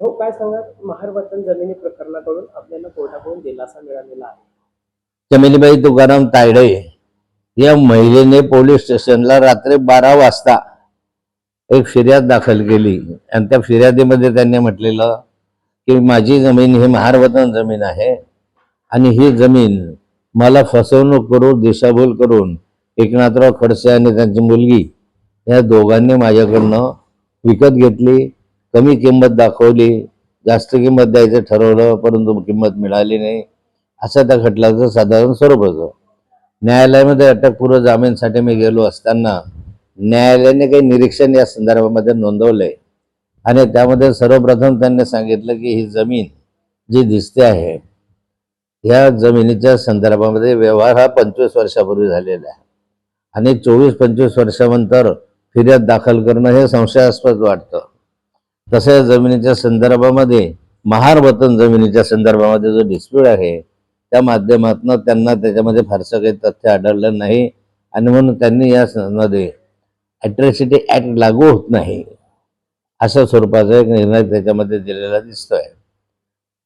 हो, काय सांगा महार वतन जमिनी प्रकरणाकडून आपल्याला कोर्टाकडून दिलासा मिळालेला आहे. चमेलीबाई तुकाराम तायडे या महिलेने पोलीस स्टेशनला रात्री 12 वाजता एक फिर्याद दाखल केली आणि त्या फिर्यादीमध्ये त्यांनी म्हटलेलं की माझी जमीन ही महारवतन जमीन आहे आणि ही जमीन मला फसवणूक करून दिशाभूल करून एकनाथराव खडसे आणि त्यांची मुलगी या दोघांनी माझ्याकडनं विकत घेतली. कमी किंमत दाखवली, जास्त किंमत द्यायचं ठरवलं परंतु किंमत मिळाली नाही. असं त्या खटल्याचं साधारण स्वरूप होतं. न्यायालयामध्ये अटकपूर्व जामीनसाठी मी गेलो असताना न्यायालयाने काही निरीक्षण या संदर्भामध्ये नोंदवलंय आणि त्यामध्ये सर्वप्रथम त्यांनी सांगितलं की ही जमीन जी दिसते आहे या जमिनीच्या संदर्भामध्ये व्यवहार हा 25 वर्षापूर्वी झालेला आहे आणि 24-25 वर्षानंतर फिर्याद दाखल करणं हे संशयास्पद वाटतं. तसं जमिनीच्या संदर्भामध्ये महार वतन जमिनीच्या संदर्भामध्ये जो डिस्प्यूट आहे त्या माध्यमातून त्यांना त्याच्यामध्ये फारसं काही तथ्य आढळलं नाही आणि म्हणून त्यांनी यामध्ये ॲट्रॉसिटी ॲक्ट लागू होत नाही अशा स्वरूपाचा एक निर्णय त्याच्यामध्ये दिलेला दिसतोय.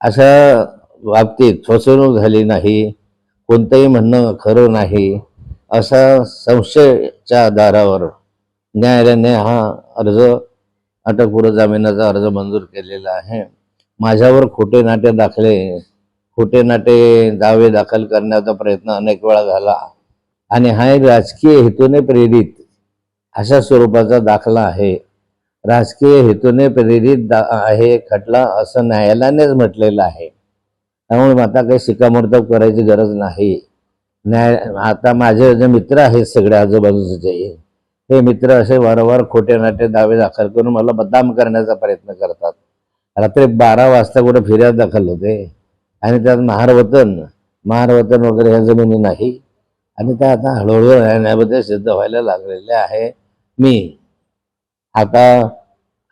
अशा बाबतीत फसवणूक झाली नाही, कोणतंही म्हणणं खरं नाही असा संशयाच्या आधारावर न्यायालयाने हा अर्ज अटकपूर्व जामिनाचा अर्ज मंजूर केलेला आहे. माझ्यावर खोटे नाटे दावे दाखल करण्याचा प्रयत्न अनेक वेळा झाला आणि हा एक राजकीय हेतूने प्रेरित अशा स्वरूपाचा दाखला आहे. राजकीय हेतूने प्रेरित आहे खटला असं न्यायालयानेच म्हटलेलं आहे. त्यामुळे आता काही शिक्कामोर्तब करायची गरज नाही. आता माझे जे मित्र आहेत सगळे आजूबाजूचे हे मित्र असे वारंवार खोटे नाटे दावे दाखल करून मला बदनाम करण्याचा प्रयत्न करतात. रात्री 12 वाजता कुठे फिर्याद दाखल होते आणि त्यात महारवतन वगैरे ह्या जमिनी नाही आणि त्या आता हळूहळू न्यायालयामध्ये सिद्ध व्हायला लागलेल्या आहे. मी आता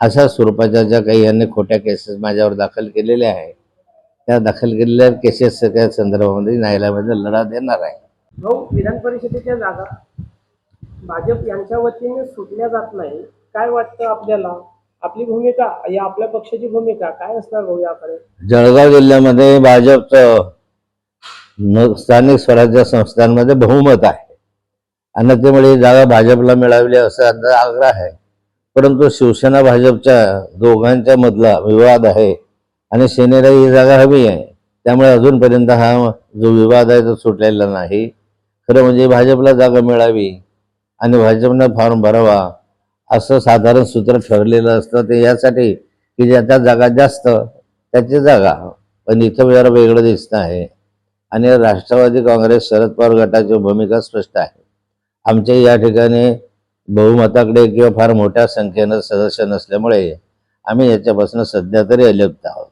अशा स्वरूपाच्या ज्या काही यांनी खोट्या केसेस माझ्यावर दाखल केलेल्या आहे त्या दाखल केलेल्या केसेसच्या संदर्भामध्ये न्यायालयामध्ये लढा देणार आहे. हो, विधान परिषदेच्या जागा भाजप यांच्या वतीने सुटल्या जात नाही. काय वाटतं आपल्याला? आपली भूमिका या आपल्या पक्षाची भूमिका काय असणार भाऊ याकडे? जळगाव जिल्ह्यामध्ये भाजपचं स्थानिक स्वराज्य संस्थांमध्ये बहुमत आहे आणि त्यामुळे जागा भाजपला मिळावी असा आग्रह आहे. परंतु शिवसेना भाजपच्या दोघांच्या मधला विवाद आहे आणि सेनेला ही जागा हवी आहे. त्यामुळे अजूनपर्यंत हा जो विवाद आहे तो सुटलेला नाही. खरं म्हणजे भाजपला जागा मिळावी आणि भाजपनं फॉर्म भरावा असं साधारण सूत्र ठरलेलं असतं. ते यासाठी की ज्याच्या जागा जास्त त्याची जागा, पण इथं जरा वेगळं दिसतं आहे आणि राष्ट्रवादी काँग्रेस शरद पवार गटाची भूमिका स्पष्ट आहे. आमच्या या ठिकाणी बहुमताकडे किंवा फार मोठ्या संख्येनं सदस्य नसल्यामुळे आम्ही याच्यापासून सध्या तरी अलिप्त आहोत.